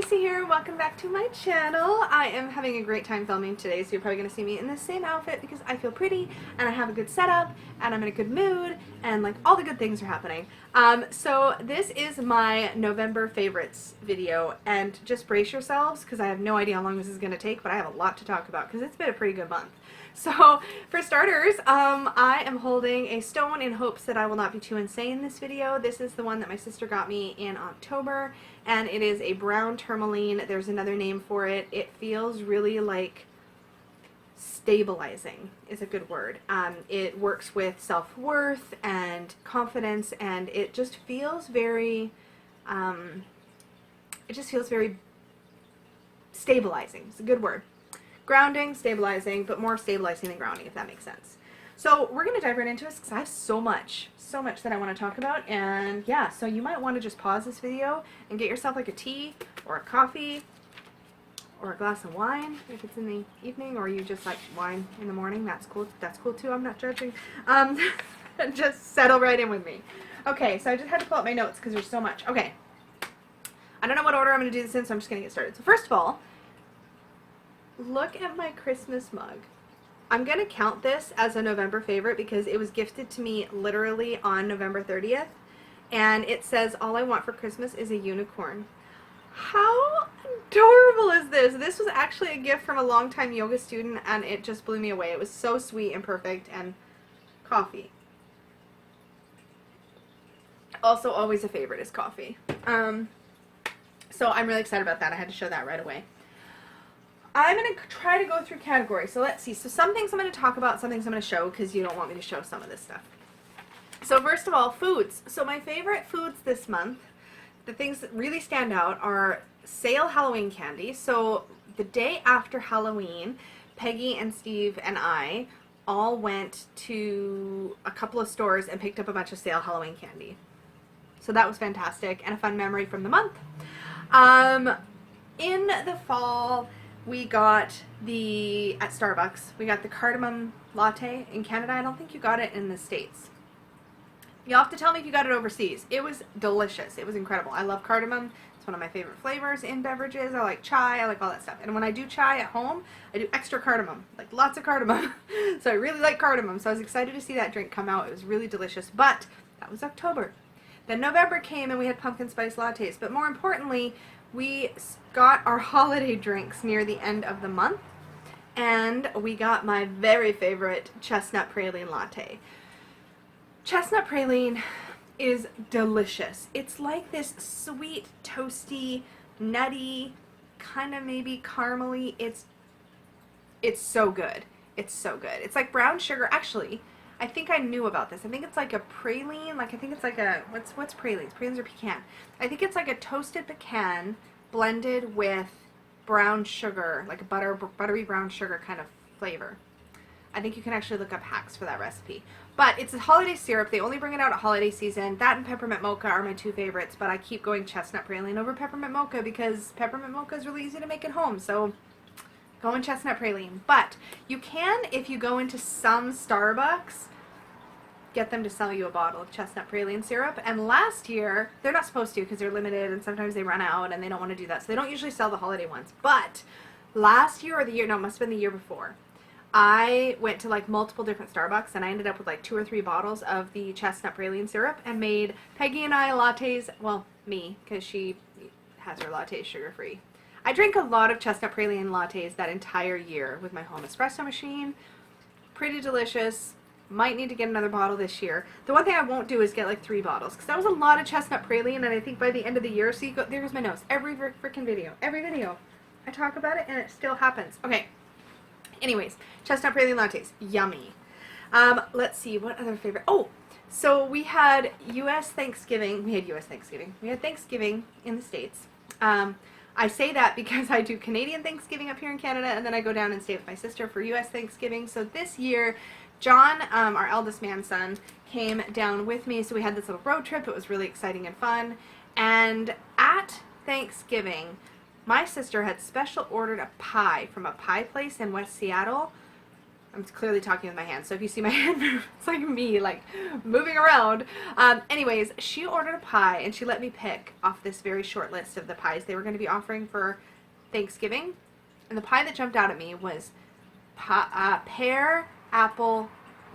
Lacey here. Welcome back to my channel. I am having a great time filming today, so you're probably going to see me in the same outfit because I feel pretty and I have a good setup and I'm in a good mood and like all the good things are happening. So this is my November favorites video, and just brace yourselves because I have no idea how long this is going to take, but I have a lot to talk about because it's been a pretty good month. So for starters, I am holding a stone in hopes that I will not be too insane in this video. This is the one that my sister got me in October, and it is a brown tourmaline. There's another name for it. It feels really like stabilizing is a good word. It works with self-worth and confidence, and it just feels very, stabilizing. It's a good word. Grounding, stabilizing, but more stabilizing than grounding, if that makes sense. So we're going to dive right into this because I have so much that I want to talk about. And yeah, so you might want to just pause this video and get yourself like a tea or a coffee or a glass of wine if it's in the evening, or you just like wine in the morning. That's cool. That's cool too. I'm not judging. And just settle right in with me. Okay, so I just had to pull out my notes because there's so much. Okay. I don't know what order I'm going to do this in, so I'm just going to get started. So first of all, look at my Christmas mug. I'm going to count this as a November favorite because it was gifted to me literally on November 30th. And it says, "All I want for Christmas is a unicorn." How adorable is this? This was actually a gift from a longtime yoga student, and it just blew me away. It was so sweet and perfect. And coffee. Also always a favorite is coffee. So I'm really excited about that. I had to show that right away. I'm going to try to go through categories. So let's see. So some things I'm going to talk about, some things I'm going to show because you don't want me to show some of this stuff. So first of all, foods. So my favorite foods this month, the things that really stand out are sale Halloween candy. So the day after Halloween, Peggy and Steve and I all went to a couple of stores and picked up a bunch of sale Halloween candy. So that was fantastic and a fun memory from the month. In the fall, we got at Starbucks, we got the cardamom latte in Canada. I don't think you got it in the States. You'll have to tell me if you got it overseas. It was delicious. It was incredible. I love cardamom. It's one of my favorite flavors in beverages. I like chai. I like all that stuff. And when I do chai at home, I do extra cardamom, like lots of cardamom. So I really like cardamom. So I was excited to see that drink come out. It was really delicious. But that was October. Then November came and we had pumpkin spice lattes. But more importantly, we got our holiday drinks near the end of the month, and we got my very favorite chestnut praline latte. Chestnut praline is delicious. It's like this sweet, toasty, nutty, kind of maybe caramely. It's so good. It's so good. It's like brown sugar. Actually, I think I knew about this. I think it's like a praline. Like I think it's like a what's pralines? Pralines are pecan. I think it's like a toasted pecan blended with brown sugar, like a buttery brown sugar kind of flavor. I think you can actually look up hacks for that recipe. But it's a holiday syrup. They only bring it out at holiday season. That and peppermint mocha are my two favorites, but I keep going chestnut praline over peppermint mocha because peppermint mocha is really easy to make at home. So going chestnut praline. But you can, if you go into some Starbucks, get them to sell you a bottle of chestnut praline syrup. And last year, they're not supposed to because they're limited and sometimes they run out and they don't want to do that. So they don't usually sell the holiday ones. But last year or the year, no, it must have been the year before, I went to like multiple different Starbucks and I ended up with like 2 or 3 bottles of the chestnut praline syrup and made Peggy and I lattes. Well, me, because she has her lattes sugar-free. I drank a lot of chestnut praline lattes that entire year with my home espresso machine. Pretty delicious. Might need to get another bottle this year. The one thing I won't do is get like 3 bottles because that was a lot of chestnut praline, and I think by the end of the year, so there's my nose. Every freaking video, I talk about it and it still happens. Okay. Anyways, chestnut praline lattes, yummy. Let's see what other favorite. Oh, so we had U.S. Thanksgiving. We had Thanksgiving in the States. I say that because I do Canadian Thanksgiving up here in Canada, and then I go down and stay with my sister for U.S. Thanksgiving. So this year, John, our eldest man's son, came down with me, so we had this little road trip. It was really exciting and fun. And at Thanksgiving, my sister had special ordered a pie from a pie place in West Seattle. I'm clearly talking with my hands, so if you see my hand move, it's like me, like, moving around. Anyways, she ordered a pie, and she let me pick off this very short list of the pies they were going to be offering for Thanksgiving. And the pie that jumped out at me was pear, apple,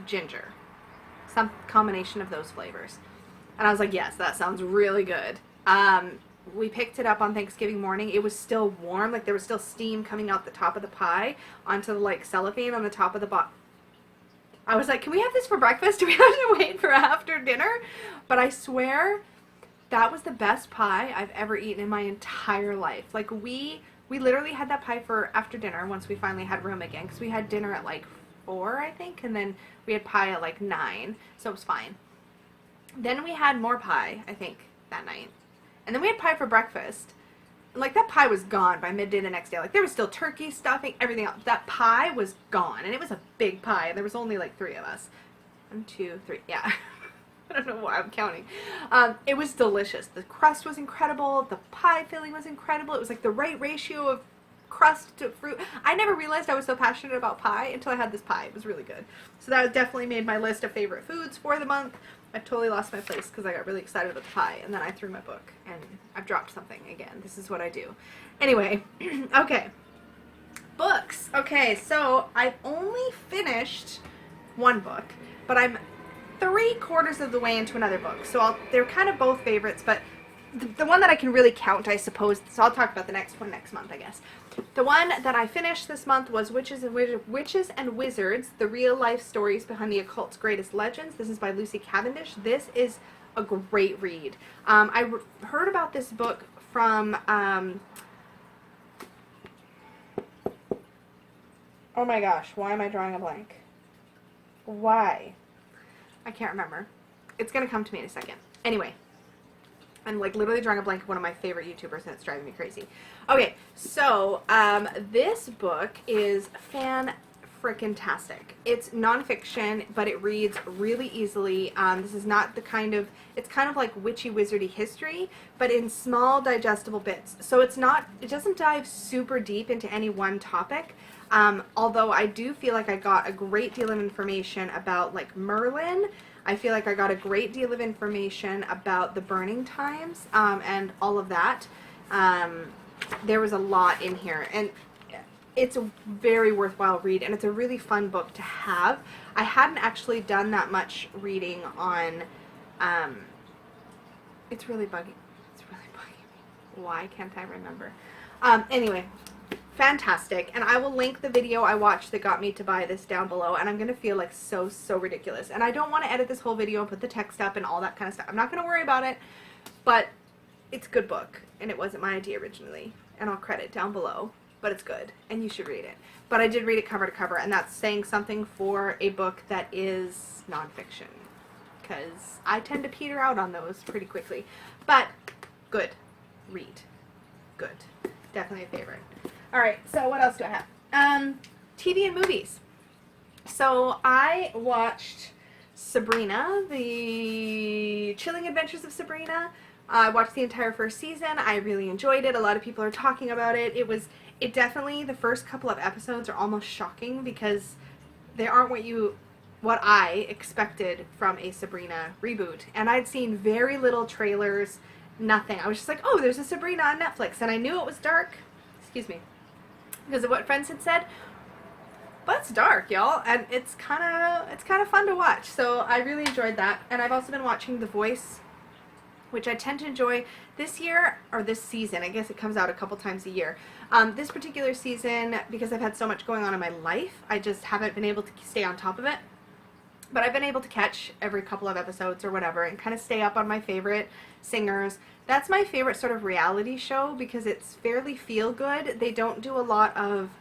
ginger. Some combination of those flavors. And I was like, yes, that sounds really good. We picked it up on Thanksgiving morning. It was still warm. Like, there was still steam coming out the top of the pie onto the, like, cellophane on the top of the box. I was like, can we have this for breakfast? Do we have to wait for after dinner? But I swear that was the best pie I've ever eaten in my entire life. Like, we literally had that pie for after dinner once we finally had room again, because we had dinner at, like, 4, I think, and then we had pie at, like, 9, so it was fine. Then we had more pie, I think, that night. And then we had pie for breakfast. Like, that pie was gone by midday the next day. Like, there was still turkey, stuffing, everything else. That pie was gone. And it was a big pie. And there was only, like, 3 of us. 1, 2, 3. Yeah. I don't know why I'm counting. It was delicious. The crust was incredible. The pie filling was incredible. It was, like, the right ratio of crust to fruit. I never realized I was so passionate about pie until I had this pie. It was really good. So that definitely made my list of favorite foods for the month. I totally lost my place because I got really excited about the pie, and then I threw my book, and I've dropped something again. This is what I do. Anyway, okay. Books. Okay, so I've only finished one book, but I'm 3/4 of the way into another book. So they're kind of both favorites, but the one that I can really count, I suppose, so I'll talk about the next one next month, I guess. The one that I finished this month was Witches and Wizards, The Real Life Stories Behind the Occult's Greatest Legends. This is by Lucy Cavendish. This is a great read. I heard about this book from, oh my gosh, why am I drawing a blank? Why? I can't remember. It's going to come to me in a second. Anyway. I'm like literally drawing a blank of one of my favorite YouTubers, and it's driving me crazy. Okay, so this book is fan-frickin-tastic. It's nonfiction, but it reads really easily. This is not the kind of, it's kind of like witchy wizardy history, but in small digestible bits. So it doesn't dive super deep into any one topic. Although I do feel like I got a great deal of information about, like, Merlin. I feel like I got a great deal of information about the burning times, and all of that. There was a lot in here, and it's a very worthwhile read, and it's a really fun book to have. I hadn't actually done that much reading on, it's really bugging me. Why can't I remember? Anyway. Fantastic, and I will link the video I watched that got me to buy this down below, and I'm going to feel like so ridiculous, and I don't want to edit this whole video and put the text up and all that kind of stuff. I'm not going to worry about it, but it's a good book, and it wasn't my idea originally, and I'll credit down below, but it's good, and you should read it. But I did read it cover to cover, and that's saying something for a book that is nonfiction, because I tend to peter out on those pretty quickly, but good read. Good. Definitely a favorite. Alright, so what else do I have? TV and movies. So I watched Sabrina, The Chilling Adventures of Sabrina. I watched the entire first season. I really enjoyed it. A lot of people are talking about it. It definitely, the first couple of episodes are almost shocking because they aren't what I expected from a Sabrina reboot. And I'd seen very little trailers, nothing. I was just like, oh, there's a Sabrina on Netflix. And I knew it was dark. Excuse me. Because of what friends had said, but it's dark, y'all, and it's kind of fun to watch. So I really enjoyed that, and I've also been watching The Voice, which I tend to enjoy this year, or this season. I guess it comes out a couple times a year. This particular season, because I've had so much going on in my life, I just haven't been able to stay on top of it. But I've been able to catch every couple of episodes or whatever and kind of stay up on my favorite singers. That's my favorite sort of reality show because it's fairly feel-good. They don't do a lot of,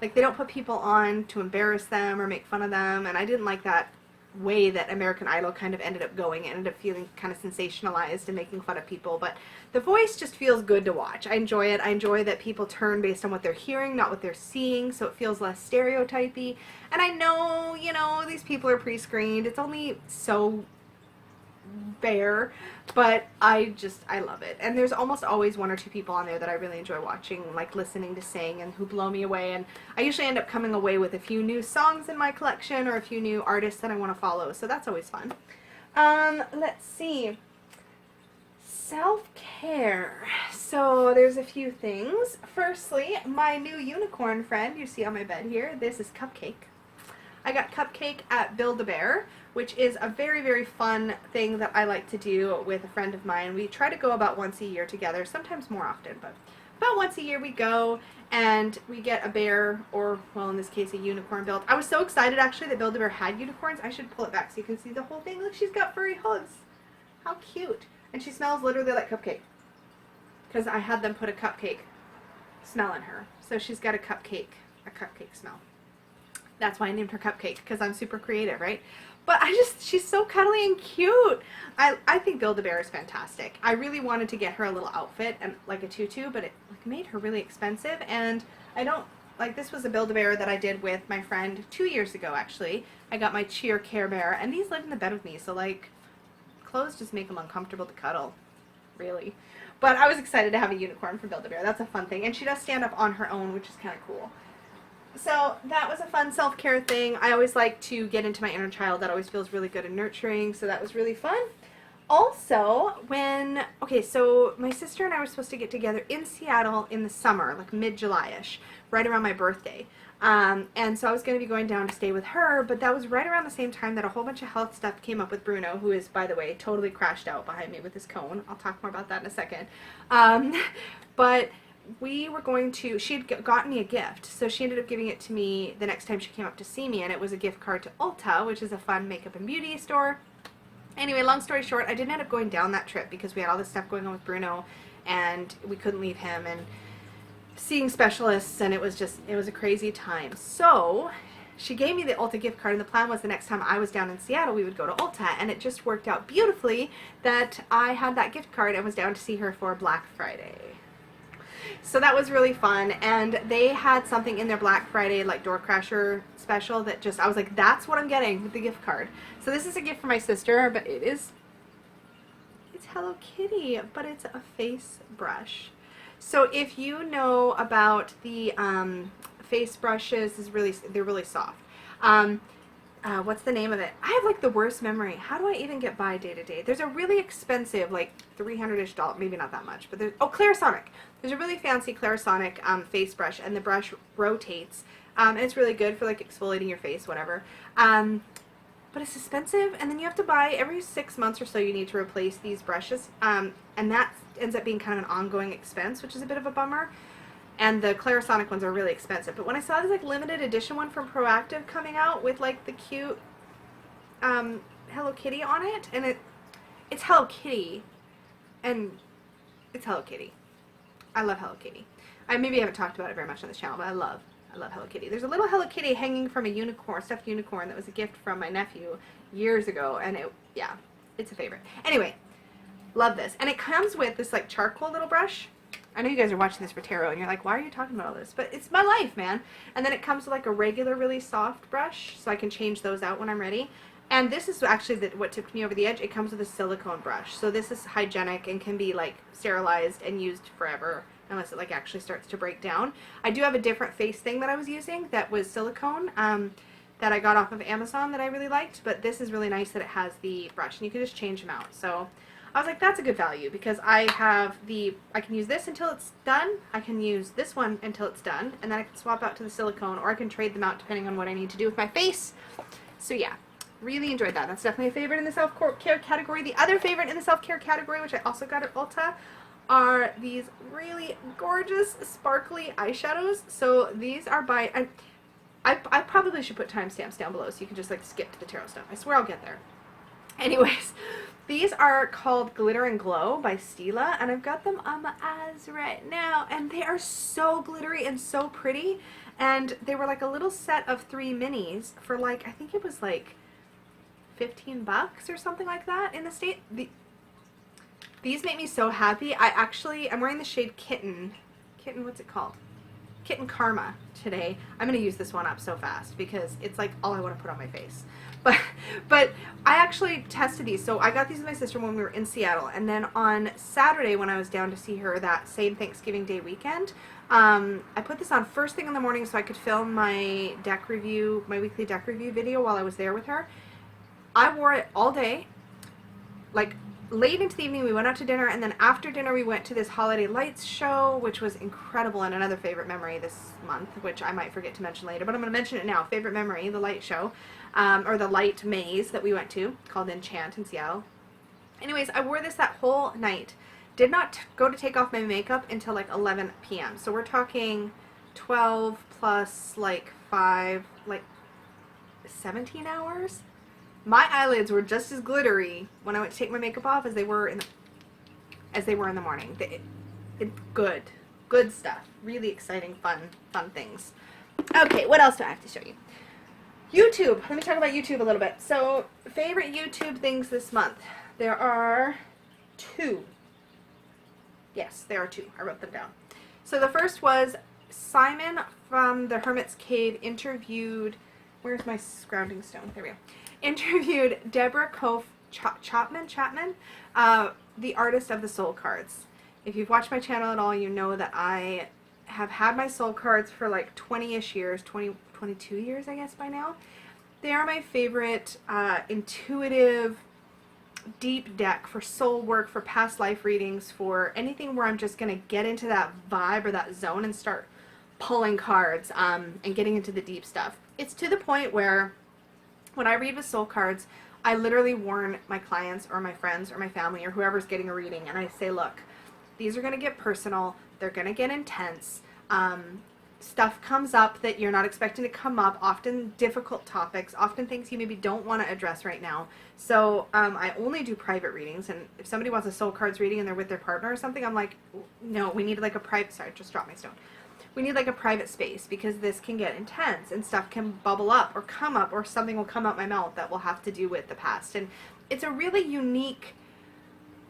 like, they don't put people on to embarrass them or make fun of them, and I didn't like that way that American Idol kind of ended up going. It ended up feeling kind of sensationalized and making fun of people, but The Voice just feels good to watch. I enjoy it. I enjoy that people turn based on what they're hearing, not what they're seeing, so it feels less stereotypy. And I know, you know, these people are pre-screened. It's only so bare, but I love it. And there's almost always one or two people on there that I really enjoy watching, like listening to sing, and who blow me away. And I usually end up coming away with a few new songs in my collection or a few new artists that I want to follow, so that's always fun. Let's see. Self-care. So there's a few things. Firstly, my new unicorn friend you see on my bed here, this is Cupcake. I got Cupcake at Build-A-Bear, which is a very, very fun thing that I like to do with a friend of mine. We try to go about once a year together, sometimes more often, but about once a year we go and we get a bear, or, well, in this case, a unicorn built. I was so excited, actually, that Build-A-Bear had unicorns. I should pull it back so you can see the whole thing. Look, she's got furry hooves. How cute. And she smells literally like Cupcake, because I had them put a cupcake smell in her. So she's got a cupcake smell. That's why I named her Cupcake, because I'm super creative, right? But she's so cuddly and cute. I think Build-A-Bear is fantastic. I really wanted to get her a little outfit, and like a tutu, but it like made her really expensive, and I don't, like, this was a Build-A-Bear that I did with my friend 2 years ago, actually. I got my Cheer Care Bear, and these live in the bed with me, so, like, clothes just make them uncomfortable to cuddle, really. But I was excited to have a unicorn for Build-A-Bear. That's a fun thing, and she does stand up on her own, which is kind of cool. So that was a fun self-care thing. I always like to get into my inner child. That always feels really good and nurturing, so that was really fun. Also, so my sister and I were supposed to get together in Seattle in the summer, like mid-July-ish, right around my birthday. And so I was going to be going down to stay with her, but that was right around the same time that a whole bunch of health stuff came up with Bruno, who is, by the way, totally crashed out behind me with his cone. I'll talk more about that in a second. But we were going to, she had gotten me a gift, so she ended up giving it to me the next time she came up to see me, and it was a gift card to Ulta, which is a fun makeup and beauty store. Anyway, long story short, I didn't end up going down that trip because we had all this stuff going on with Bruno, and we couldn't leave him, and seeing specialists, and it was a crazy time. So she gave me the Ulta gift card, and the plan was the next time I was down in Seattle, we would go to Ulta, and it just worked out beautifully that I had that gift card and was down to see her for Black Friday. So that was really fun, and they had something in their Black Friday, like, door crasher special that just, I was like, that's what I'm getting with the gift card. So this is a gift for my sister, but it's Hello Kitty, but it's a face brush. So if you know about the face brushes, they're really soft. What's the name of it? I have like the worst memory. How do I even get by day to day? There's a really expensive, like $300-ish, maybe not that much, but Clarisonic. There's a really fancy Clarisonic face brush, and the brush rotates, and it's really good for like exfoliating your face, whatever. But it's expensive, and then you have to buy every 6 months or so. You need to replace these brushes, and that ends up being kind of an ongoing expense, which is a bit of a bummer. And the Clarisonic ones are really expensive. But when I saw this like limited edition one from Proactive coming out with like the cute Hello Kitty on it, and it's Hello Kitty, and it's Hello Kitty. I love Hello Kitty. I maybe haven't talked about it very much on this channel, but I love Hello Kitty. There's a little Hello Kitty hanging from a unicorn, stuffed unicorn, that was a gift from my nephew years ago, and it's a favorite. Anyway, love this. And it comes with this like charcoal little brush. I know you guys are watching this for tarot, and you're like, why are you talking about all this? But it's my life, man. And then it comes with like a regular, really soft brush, so I can change those out when I'm ready. And this is actually what tipped me over the edge. It comes with a silicone brush. So this is hygienic and can be like sterilized and used forever, unless it like actually starts to break down. I do have a different face thing that I was using that was silicone, that I got off of Amazon that I really liked, but this is really nice that it has the brush, and you can just change them out. So I was like, that's a good value, because I can use this until it's done, I can use this one until it's done, and then I can swap out to the silicone, or I can trade them out depending on what I need to do with my face. So yeah, really enjoyed that. That's definitely a favorite in the self-care category. The other favorite in the self-care category, which I also got at Ulta, are these really gorgeous sparkly eyeshadows. So these are by, I probably should put timestamps down below so you can just like skip to the tarot stuff. I swear I'll get there. Anyways, these are called Glitter and Glow by Stila, and I've got them on my eyes right now, and they are so glittery and so pretty. And they were like a little set of 3 minis for like, I think it was like $15 or something like that in the state. These make me so happy. I'm wearing the shade Kitten. Kitten, what's it called? Kitten Karma today. I'm going to use this one up so fast because it's like all I want to put on my face. But I actually tested these. So I got these with my sister when we were in Seattle. And then on Saturday when I was down to see her that same Thanksgiving Day weekend, I put this on first thing in the morning so I could film my deck review, my weekly deck review video while I was there with her. I wore it all day. Like late into the evening we went out to dinner, and then after dinner we went to this holiday lights show, which was incredible, and another favorite memory this month, which I might forget to mention later, but I'm going to mention it now. Favorite memory, the light show, or the light maze that we went to called Enchant in Seattle. Anyways, I wore this that whole night. Did not go to take off my makeup until like 11 p.m. So we're talking 12 plus like 5, like 17 hours. My eyelids were just as glittery when I went to take my makeup off as they were in the morning. Good stuff. Really exciting, fun things. Okay, what else do I have to show you? YouTube. Let me talk about YouTube a little bit. So, favorite YouTube things this month. There are 2. Yes, there are 2. I wrote them down. So the first was Simon from the Hermit's Cave interviewed, where's my grounding stone? There we go. Interviewed Deborah Koff-Chapin, the artist of the soul cards. If you've watched my channel at all, you know that I have had my soul cards for like 20-ish years, 22 years I guess by now. They are my favorite intuitive, deep deck for soul work, for past life readings, for anything where I'm just going to get into that vibe or that zone and start pulling cards and getting into the deep stuff. It's to the point where when I read with soul cards, I literally warn my clients or my friends or my family or whoever's getting a reading, and I say, look, these are going to get personal, they're going to get intense, stuff comes up that you're not expecting to come up, often difficult topics, often things you maybe don't want to address right now. So I only do private readings, and if somebody wants a soul cards reading and they're with their partner or something, I'm like, no, we need like a private, sorry, just dropped my stone. We need like a private space because this can get intense and stuff can bubble up or come up, or something will come out my mouth that will have to do with the past. And it's a really unique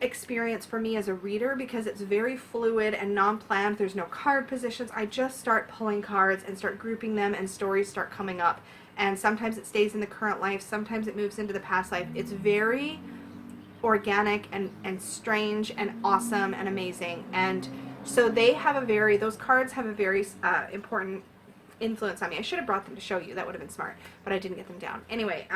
experience for me as a reader because it's very fluid and non-planned. There's no card positions. I just start pulling cards and start grouping them, and stories start coming up. And sometimes it stays in the current life, sometimes it moves into the past life. It's very organic and strange and awesome and amazing. And so they have those cards have a very important influence on me. I should have brought them to show you. That would have been smart, but I didn't get them down. Anyway,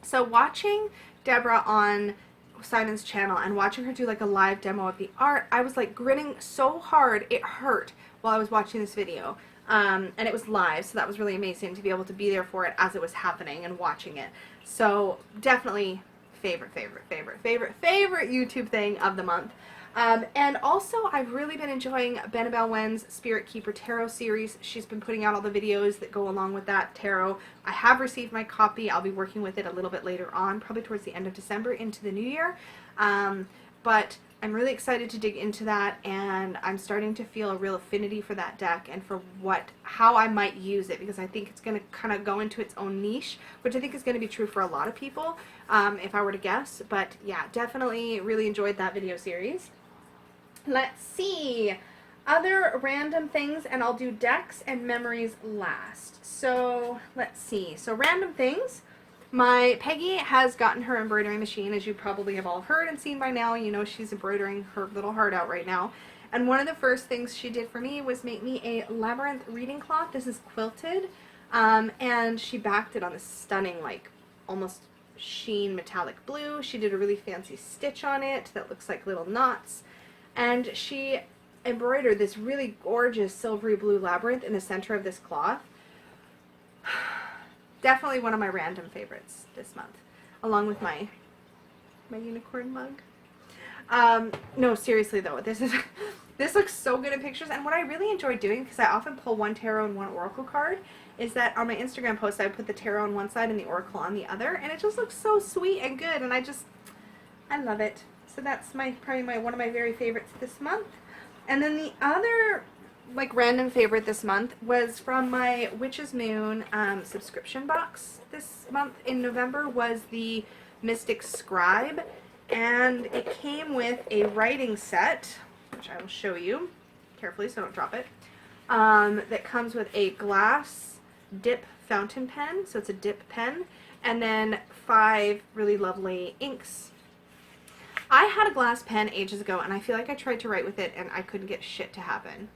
so watching Deborah on Simon's channel and watching her do like a live demo of the art, I was like grinning so hard it hurt while I was watching this video. And it was live, so that was really amazing to be able to be there for it as it was happening and watching it. So definitely favorite YouTube thing of the month. And also, I've really been enjoying Benabel Wen's Spirit Keeper Tarot series. She's been putting out all the videos that go along with that tarot. I have received my copy. I'll be working with it a little bit later on, probably towards the end of December into the new year. But I'm really excited to dig into that, and I'm starting to feel a real affinity for that deck and for how I might use it, because I think it's going to kind of go into its own niche, which I think is going to be true for a lot of people, if I were to guess. But yeah, definitely really enjoyed that video series. Let's see, other random things, and I'll do decks and memories last. So let's see, so random things. My Peggy has gotten her embroidery machine, as you probably have all heard and seen by now. You know she's embroidering her little heart out right now. And one of the first things she did for me was make me a labyrinth reading cloth. This is quilted, and she backed it on this stunning, like, almost sheen metallic blue. She did a really fancy stitch on it that looks like little knots. And she embroidered this really gorgeous silvery blue labyrinth in the center of this cloth. Definitely one of my random favorites this month, along with my unicorn mug. No, seriously though, this looks so good in pictures. And what I really enjoy doing, because I often pull one tarot and one oracle card, is that on my Instagram post I would put the tarot on one side and the oracle on the other, and it just looks so sweet and good, and I love it. So that's probably one of my very favorites this month. And then the other like random favorite this month was from my Witch's Moon subscription box this month in November, was the Mystic Scribe, and it came with a writing set, which I will show you carefully so I don't drop it. that comes with a glass dip fountain pen, so it's a dip pen, and then 5 really lovely inks. I had a glass pen ages ago, and I feel like I tried to write with it, and I couldn't get shit to happen.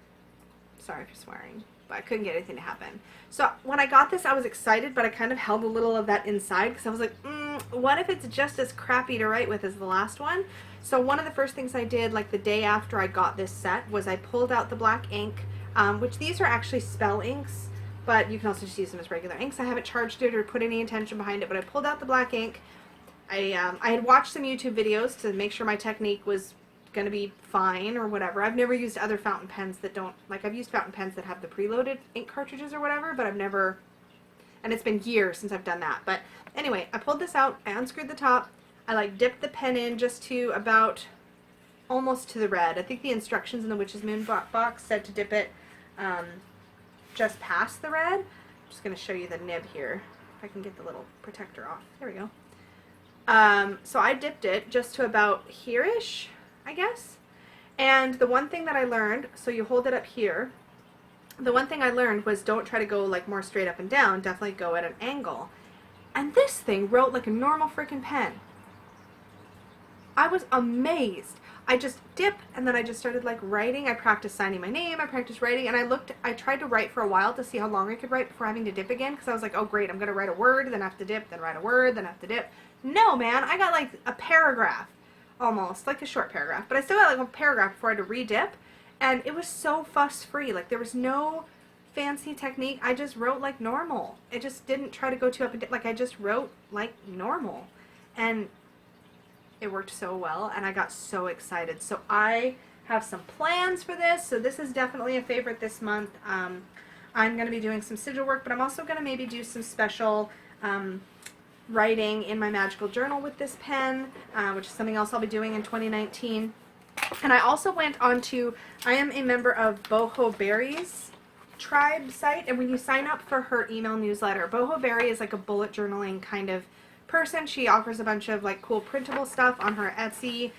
Sorry for swearing, but I couldn't get anything to happen. So when I got this, I was excited, but I kind of held a little of that inside, because I was like, what if it's just as crappy to write with as the last one? So one of the first things I did, like the day after I got this set, was I pulled out the black ink, which these are actually spell inks, but you can also just use them as regular inks. I haven't charged it or put any intention behind it, but I pulled out the black ink. I had watched some YouTube videos to make sure my technique was going to be fine or whatever. I've never used other fountain pens that don't, like I've used fountain pens that have the preloaded ink cartridges or whatever, but I've never, and it's been years since I've done that. But anyway, I pulled this out, I unscrewed the top, I like dipped the pen in just to about almost to the red. I think the instructions in the Witch's Moon box said to dip it just past the red. I'm just going to show you the nib here. If I can get the little protector off. There we go. So I dipped it just to about here-ish, I guess. And the one thing that I learned, so you hold it up here, the one thing I learned was don't try to go like more straight up and down, definitely go at an angle. And this thing wrote like a normal freaking pen. I was amazed. I just dip, and then I just started like writing. I practiced signing my name, I practiced writing, and I tried to write for a while to see how long I could write before having to dip again, because I was like, oh great, I'm going to write a word, then I have to dip, then write a word, then I have to dip. No, man, I got like a paragraph, almost, like a short paragraph, but I still got like a paragraph before I had to re-dip, and it was so fuss-free. Like, there was no fancy technique. I just wrote like normal. I just didn't try to go too up and dip. Like, I just wrote like normal, and it worked so well, and I got so excited. So I have some plans for this, so this is definitely a favorite this month. I'm going to be doing some sigil work, but I'm also going to maybe do some special writing in my magical journal with this pen, which is something else I'll be doing in 2019. And I also went on to, I am a member of Boho Berry's tribe site, and when you sign up for her email newsletter, Boho Berry is like a bullet journaling kind of person. She offers a bunch of like cool printable stuff on her Etsy.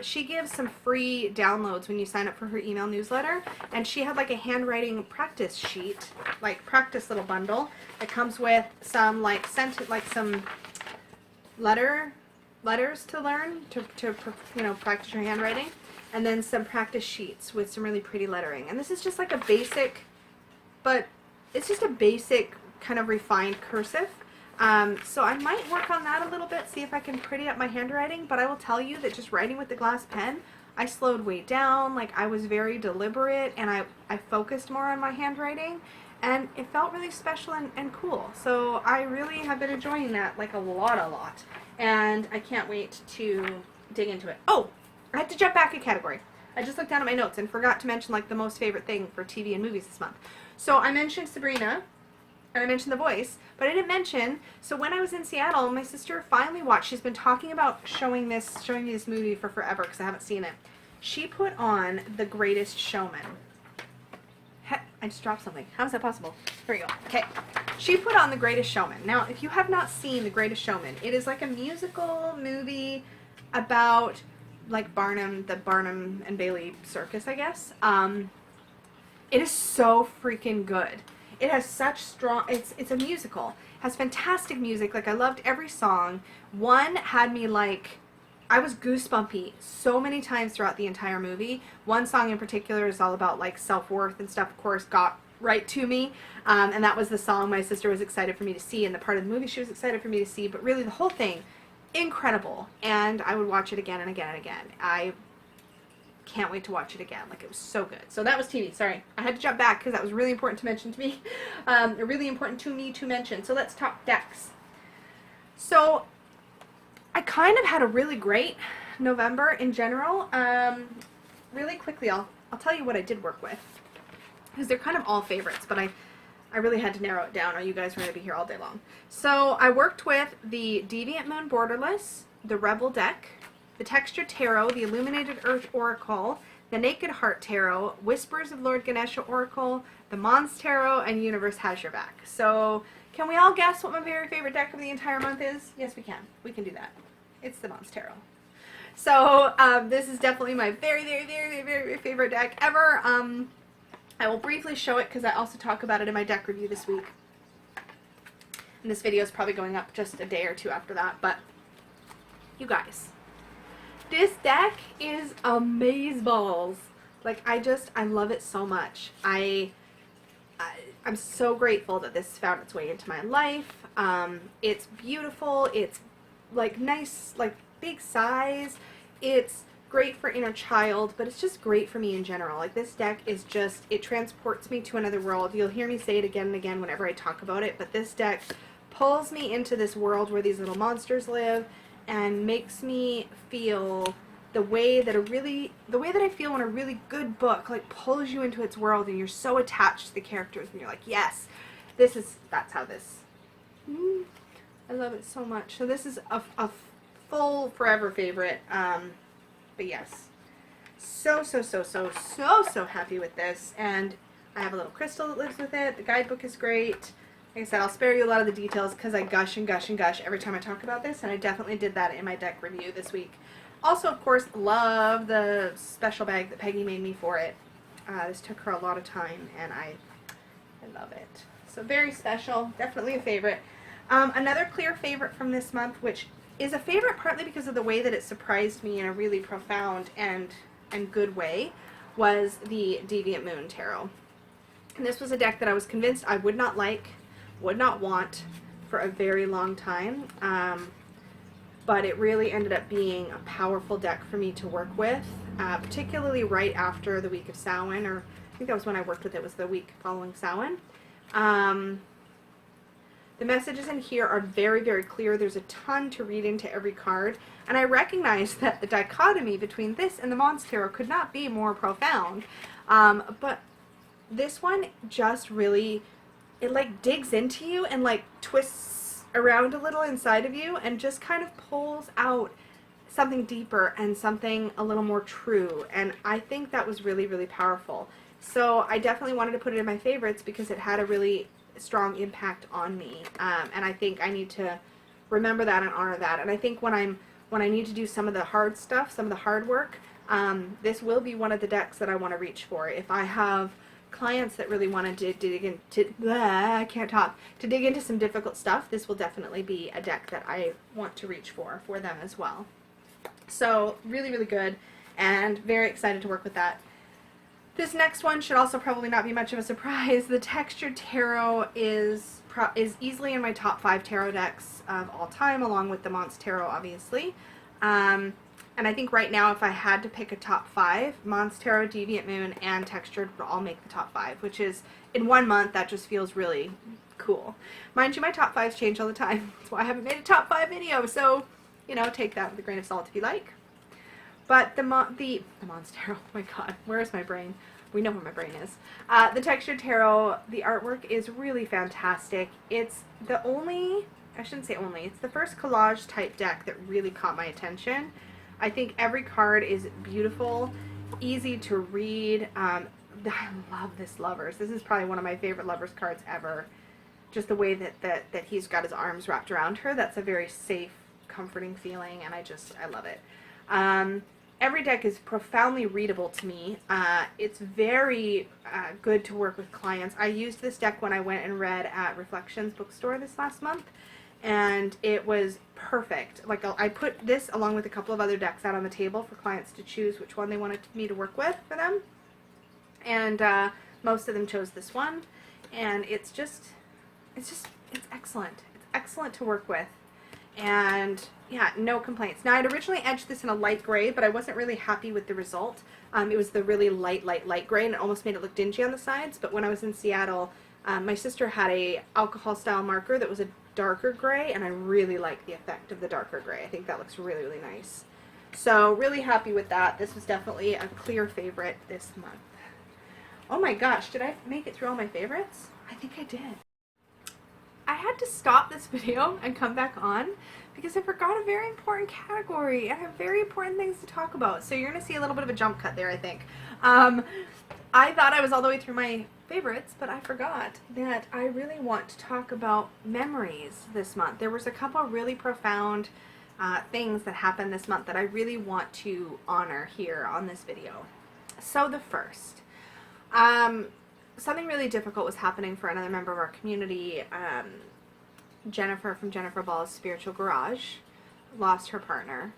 She gives some free downloads when you sign up for her email newsletter, and she had like a handwriting practice sheet, like practice little bundle that comes with some like some letters to learn to you know, practice your handwriting, and then some practice sheets with some really pretty lettering. And this is just like a basic, but it's just a basic kind of refined cursive. So I might work on that a little bit, see if I can pretty up my handwriting, but I will tell you that just writing with the glass pen, I slowed way down. Like, I was very deliberate, and I focused more on my handwriting, and it felt really special and cool. So I really have been enjoying that, like, a lot, and I can't wait to dig into it. Oh, I had to jump back a category. I just looked down at my notes and forgot to mention, like, the most favorite thing for TV and movies this month. So I mentioned Sabrina, and I mentioned The Voice, but I didn't mention, so when I was in Seattle, my sister finally watched, she's been talking about showing me this movie for forever, because I haven't seen it. She put on The Greatest Showman. I just dropped something. How is that possible? Here we go. Okay. She put on The Greatest Showman. Now, if you have not seen The Greatest Showman, it is like a musical movie about, like, the Barnum and Bailey circus, I guess. It is so freaking good. It has such strong, it's a musical. It has fantastic music. Like, I loved every song. One had me like, I was goosebumpy so many times throughout the entire movie. One song in particular is all about like self-worth and stuff, of course, got right to me. And that was the song my sister was excited for me to see, and the part of the movie she was excited for me to see. But really, the whole thing, incredible. And I would watch it again and again and again. I can't wait to watch it again. Like, it was so good. So that was TV. Sorry, I had to jump back because that was really important to mention to me. Really important to me to mention. So let's talk decks. So I kind of had a really great November in general. Really quickly, I'll tell you what I did work with, because they're kind of all favorites, but I really had to narrow it down, or you guys were going to be here all day long. So I worked with the Deviant Moon Borderless, the Rebel deck, the Textured Tarot, the Illuminated Earth Oracle, the Naked Heart Tarot, Whispers of Lord Ganesha Oracle, the Mons Tarot, and Universe Has Your Back. So can we all guess what my very favorite deck of the entire month is? Yes, we can. We can do that. It's the Mons Tarot. So this is definitely my very, very, very, very, very favorite deck ever. I will briefly show it because I also talk about it in my deck review this week. And this video is probably going up just a day or two after that, but you guys, this deck is amazeballs. Like, I love it so much. I'm so grateful that this found its way into my life. It's beautiful. It's like nice, like big size. It's great for inner child, but it's just great for me in general. Like, this deck is just, it transports me to another world. You'll hear me say it again and again whenever I talk about it, but this deck pulls me into this world where these little monsters live and makes me feel the way that I feel when a really good book like pulls you into its world and you're so attached to the characters and you're like, yes, that's how this. I love it so much. So this is a full forever favorite. But yes, so happy with this, and I have a little crystal that lives with it. The guidebook is great. Like I said, I'll spare you a lot of the details because I gush and gush and gush every time I talk about this, and I definitely did that in my deck review this week. Also, of course, love the special bag that Peggy made me for it. This took her a lot of time, and I love it. So very special, definitely a favorite. Another clear favorite from this month, which is a favorite partly because of the way that it surprised me in a really profound and good way, was the Deviant Moon Tarot. And this was a deck that I was convinced I would not like, would not want for a very long time, but it really ended up being a powerful deck for me to work with, particularly right after the week of Samhain, or I think that was when I worked with it, was the week following Samhain. The messages in here are very, very clear. There's a ton to read into every card, and I recognize that the dichotomy between this and the Mons Tarot could not be more profound, but this one just really, it like digs into you and like twists around a little inside of you and just kind of pulls out something deeper and something a little more true, and I think that was really, really powerful. So I definitely wanted to put it in my favorites because it had a really strong impact on me, and I think I need to remember that and honor that. And I think when I need to do some of the hard stuff, some of the hard work, this will be one of the decks that I want to reach for. If I have clients that really want to dig into, I can't talk, to dig into some difficult stuff, this will definitely be a deck that I want to reach for them as well. So really, really good, and very excited to work with that. This next one should also probably not be much of a surprise. The Textured Tarot is easily in my top 5 tarot decks of all time, along with the Mons Tarot, obviously. And I think right now, if I had to pick a top 5, Mons Tarot, Deviant Moon, and Textured would all make the top 5, which is, in 1 month, that just feels really cool. Mind you, my top 5s change all the time. That's why I haven't made a top 5 video, so, you know, take that with a grain of salt if you like. But the Mons Tarot, oh my god, where is my brain? We know where my brain is. The Textured Tarot, the artwork is really fantastic. It's the only, I shouldn't say only, it's the first collage type deck that really caught my attention. I think every card is beautiful, easy to read. I love this Lovers. This is probably one of my favorite Lovers cards ever. Just the way that he's got his arms wrapped around her. That's a very safe, comforting feeling, and I love it. Every deck is profoundly readable to me. It's very good to work with clients. I used this deck when I went and read at Reflections Bookstore this last month, and it was perfect. Like, I put this along with a couple of other decks out on the table for clients to choose which one they wanted me to work with for them, and most of them chose this one, and it's excellent. It's excellent to work with. And yeah, no complaints. Now, I'd originally edged this in a light gray, but I wasn't really happy with the result. It was the really light gray, and it almost made it look dingy on the sides. But when I was in Seattle, my sister had a alcohol style marker that was a darker gray, and I really like the effect of the darker gray. I think that looks really, really nice. So really happy with that. This was definitely a clear favorite this month. Oh my gosh, did I make it through all my favorites? I think I did. I had to stop this video and come back on because I forgot a very important category. I have very important things to talk about. So you're going to see a little bit of a jump cut there, I think. I thought I was all the way through my favorites, but I forgot that I really want to talk about memories this month. There was a couple really profound things that happened this month that I really want to honor here on this video. So the first, something really difficult was happening for another member of our community. Jennifer from Jennifer Ball's Spiritual Garage lost her partner.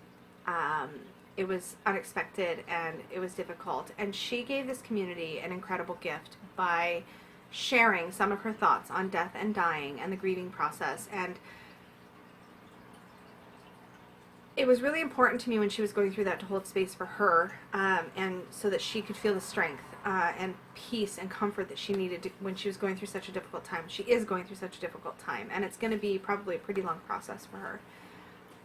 It was unexpected and it was difficult. And she gave this community an incredible gift by sharing some of her thoughts on death and dying and the grieving process. And it was really important to me when she was going through that to hold space for her, and so that she could feel the strength and peace and comfort that she needed when she was going through such a difficult time. She is going through such a difficult time, and it's going to be probably a pretty long process for her.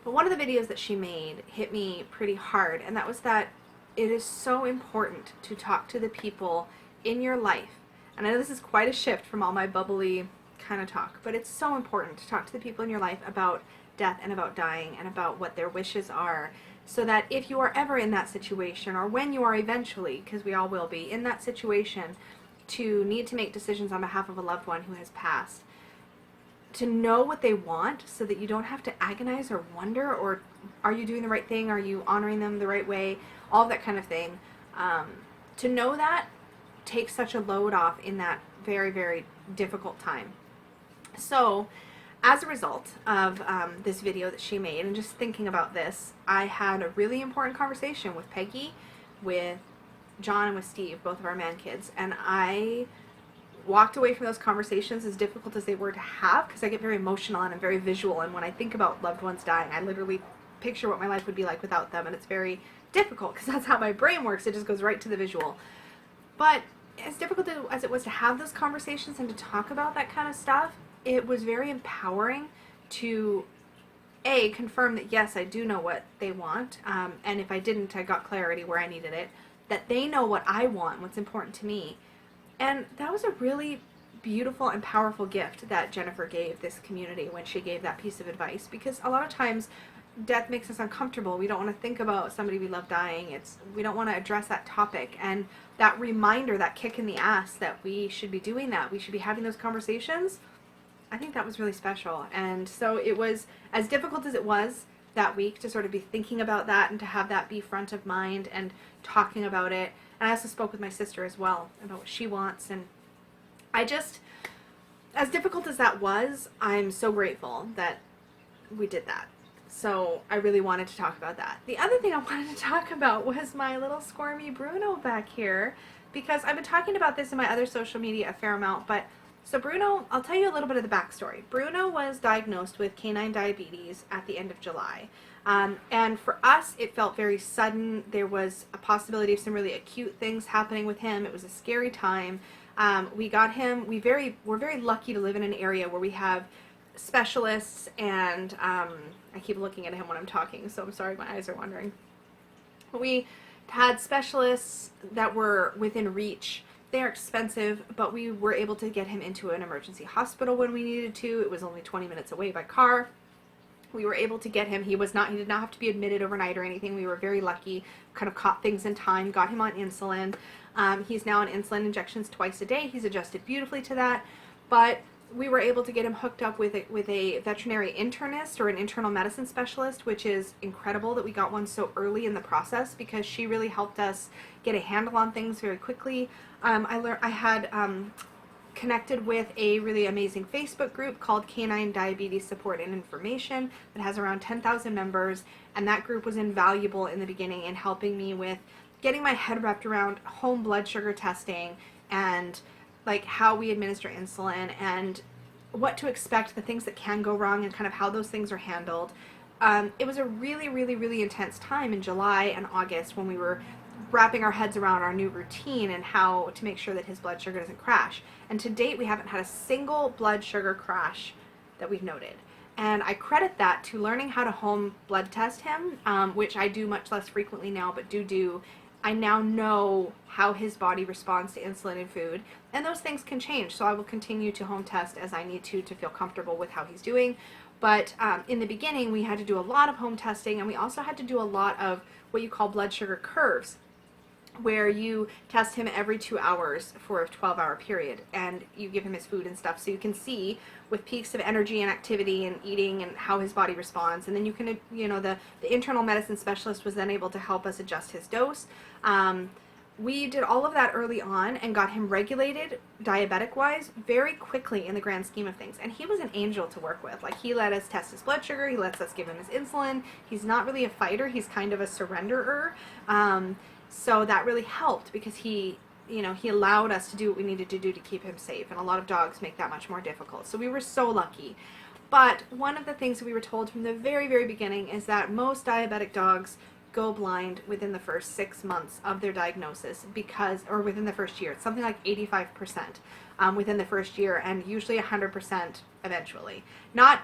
But one of the videos that she made hit me pretty hard, and that was that it is so important to talk to the people in your life. And I know this is quite a shift from all my bubbly kind of talk, but it's so important to talk to the people in your life about death and about dying and about what their wishes are, so that if you are ever in that situation, or when you are eventually, because we all will be, in that situation to need to make decisions on behalf of a loved one who has passed, to know what they want so that you don't have to agonize or wonder, or are you doing the right thing, are you honoring them the right way, all of that kind of thing. To know that takes such a load off in that very, very difficult time. So as a result of this video that she made and just thinking about this, I had a really important conversation with Peggy, with John, and with Steve, both of our man kids, and I walked away from those conversations, as difficult as they were to have, because I get very emotional and I'm very visual, and when I think about loved ones dying, I literally picture what my life would be like without them, and it's very difficult because that's how my brain works. It just goes right to the visual. But as difficult as it was to have those conversations and to talk about that kind of stuff, it was very empowering to confirm that yes, I do know what they want, and if I didn't, I got clarity where I needed it, that they know what I want, what's important to me. And that was a really beautiful and powerful gift that Jennifer gave this community when she gave that piece of advice, because a lot of times death makes us uncomfortable. We don't want to think about somebody we love dying. We don't want to address that topic, and that reminder, that kick in the ass that we should be doing that, we should be having those conversations, I think that was really special. And so it was, as difficult as it was that week to sort of be thinking about that and to have that be front of mind and talking about it. And I also spoke with my sister as well about what she wants. And I just, as difficult as that was, I'm so grateful that we did that. So I really wanted to talk about that. The other thing I wanted to talk about was my little squirmy Bruno back here, because I've been talking about this in my other social media a fair amount. But so Bruno, I'll tell you a little bit of the backstory. Bruno was diagnosed with canine diabetes at the end of July. And for us, it felt very sudden. There was a possibility of some really acute things happening with him. It was a scary time. We got him, we're very lucky to live in an area where we have specialists, and I keep looking at him when I'm talking, so I'm sorry, my eyes are wandering. But we had specialists that were within reach. They're expensive, but we were able to get him into an emergency hospital when we needed to. It was only 20 minutes away by car. We were able to get him. He did not have to be admitted overnight or anything. We were very lucky, kind of caught things in time, got him on insulin. He's now on insulin injections twice a day. He's adjusted beautifully to that. But we were able to get him hooked up with a veterinary internist or an internal medicine specialist, which is incredible that we got one so early in the process, because she really helped us get a handle on things very quickly. I had connected with a really amazing Facebook group called Canine Diabetes Support and Information that has around 10,000 members, and that group was invaluable in the beginning in helping me with getting my head wrapped around home blood sugar testing and like how we administer insulin and what to expect, the things that can go wrong, and kind of how those things are handled. It was a really, really, really intense time in July and August when we were wrapping our heads around our new routine and how to make sure that his blood sugar doesn't crash. And to date, we haven't had a single blood sugar crash that we've noted. And I credit that to learning how to home blood test him, which I do much less frequently now, but do. I now know how his body responds to insulin and food, and those things can change. So I will continue to home test as I need to feel comfortable with how he's doing. But in the beginning, we had to do a lot of home testing, and we also had to do a lot of what you call blood sugar curves, where you test him every 2 hours for a 12-hour period, and you give him his food and stuff, so you can see with peaks of energy and activity and eating and how his body responds. And then you can, the internal medicine specialist was then able to help us adjust his dose. we did all of that early on and got him regulated diabetic-wise very quickly in the grand scheme of things. And he was an angel to work with. Like, he let us test his blood sugar. He lets us give him his insulin. He's not really a fighter. He's kind of a surrenderer. So that really helped because he allowed us to do what we needed to do to keep him safe. And a lot of dogs make that much more difficult. So we were so lucky. But one of the things that we were told from the very, very beginning is that most diabetic dogs go blind within the first 6 months of their diagnosis or within the first year. It's something like 85% within the first year, and usually 100% eventually. Not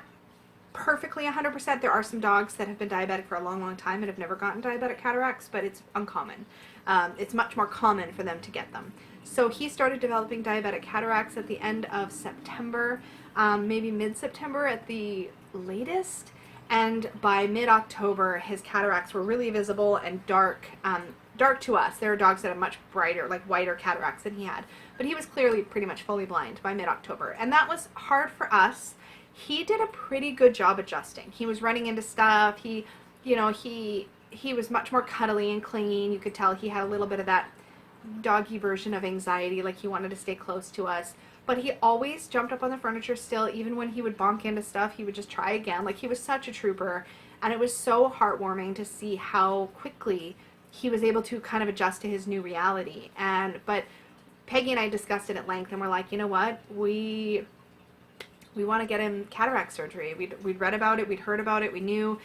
perfectly 100%. There are some dogs that have been diabetic for a long, long time and have never gotten diabetic cataracts, but it's uncommon. It's much more common for them to get them. So he started developing diabetic cataracts at the end of September, maybe mid-September at the latest. And by mid-October, his cataracts were really visible and dark to us. There are dogs that have much brighter, like whiter cataracts than he had. But he was clearly pretty much fully blind by mid-October. And that was hard for us. He did a pretty good job adjusting. He was running into stuff. He was much more cuddly and clingy. You could tell he had a little bit of that doggy version of anxiety, like he wanted to stay close to us. But he always jumped up on the furniture still. Even when he would bonk into stuff, he would just try again. Like, he was such a trooper. And it was so heartwarming to see how quickly he was able to kind of adjust to his new reality. But Peggy and I discussed it at length, and we're like, you know what? We want to get him cataract surgery. We'd read about it. We'd heard about it. We knew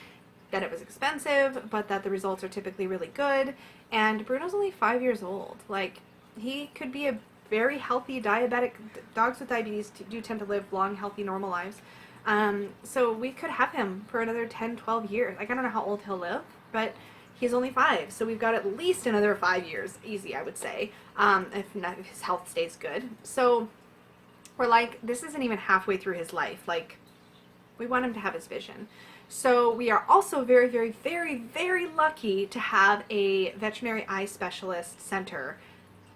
that it was expensive, but that the results are typically really good. And Bruno's only 5 years old. Like, he could be a very healthy diabetic. Dogs with diabetes do tend to live long, healthy, normal lives. So we could have him for another 10, 12 years. Like, I don't know how old he'll live, but he's only 5. So we've got at least another 5 years, easy, I would say, if his health stays good. So we're like, this isn't even halfway through his life. Like, we want him to have his vision. So we are also very, very, very, very lucky to have a veterinary eye specialist center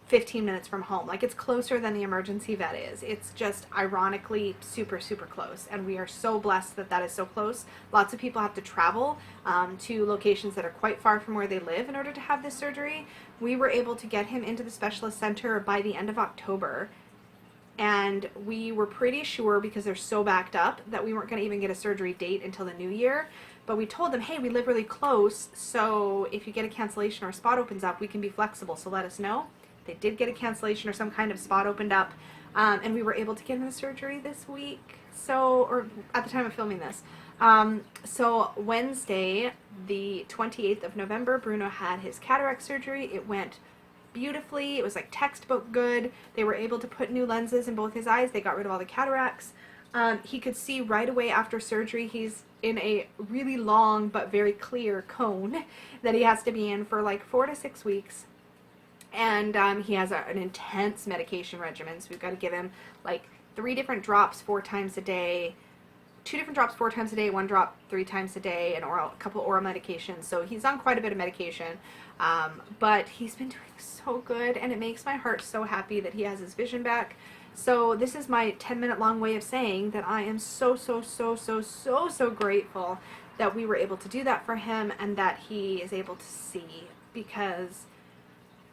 15 minutes from home. Like, it's closer than the emergency vet is. It's just ironically super, super close. And we are so blessed that that is so close. Lots of people have to travel to locations that are quite far from where they live in order to have this surgery. We were able to get him into the specialist center by the end of October. And we were pretty sure, because they're so backed up, that we weren't going to even get a surgery date until the new year. But we told them, hey, we live really close, so if you get a cancellation or a spot opens up, we can be flexible, so let us know. They did get a cancellation or some kind of spot opened up, and we were able to get him the surgery this week, or at the time of filming this. So Wednesday, the 28th of November, Bruno had his cataract surgery. It went beautifully. It was like textbook good. They were able to put new lenses in both his eyes. They got rid of all the cataracts. He could see right away after surgery. He's in a really long but very clear cone that he has to be in for like 4 to 6 weeks. And he has an intense medication regimen. So we've got to give him like 3 different drops 4 times a day, 2 different drops 4 times a day, 1 drop 3 times a day, and a couple oral medications. So he's on quite a bit of medication. But he's been doing so good, and it makes my heart so happy that he has his vision back. So this is my 10-minute long way of saying that I am so, so, so, so, so, so grateful that we were able to do that for him and that he is able to see, because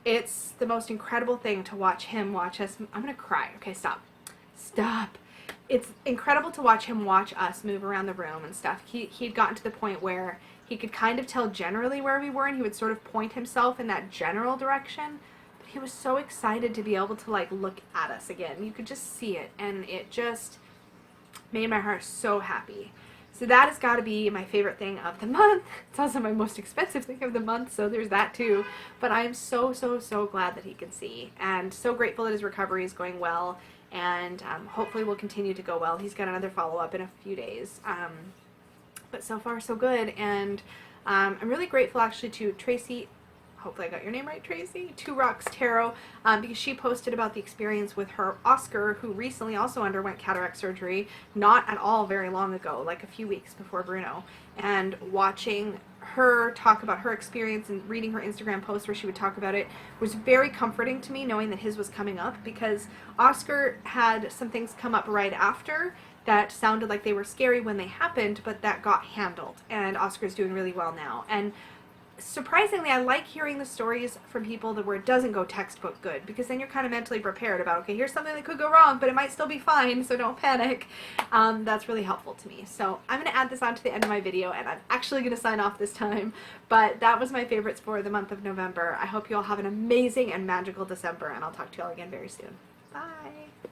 it's the most incredible thing to watch him watch us. I'm going to cry. Okay, stop. Stop. It's incredible to watch him watch us move around the room and stuff. He'd gotten to the point where he could kind of tell generally where we were, and he would sort of point himself in that general direction. But he was so excited to be able to, like, look at us again. You could just see it, and it just made my heart so happy. So that has got to be my favorite thing of the month. It's also my most expensive thing of the month, so there's that too. But I'm so, so, so glad that he can see, and so grateful that his recovery is going well, and hopefully will continue to go well. He's got another follow-up in a few days. But so far, so good, and I'm really grateful actually to Tracy. Hopefully I got your name right, Tracy. Two Rocks Tarot, because she posted about the experience with her Oscar, who recently also underwent cataract surgery, not at all very long ago, like a few weeks before Bruno. And watching her talk about her experience and reading her Instagram post where she would talk about it was very comforting to me, knowing that his was coming up, because Oscar had some things come up right after that sounded like they were scary when they happened, but that got handled, and Oscar's doing really well now. And surprisingly, I like hearing the stories from people where it doesn't go textbook good, because then you're kind of mentally prepared about, okay, here's something that could go wrong, but it might still be fine, so don't panic. That's really helpful to me. So I'm going to add this on to the end of my video, and I'm actually going to sign off this time, but that was my favorites for the month of November. I hope you all have an amazing and magical December, and I'll talk to you all again very soon. Bye!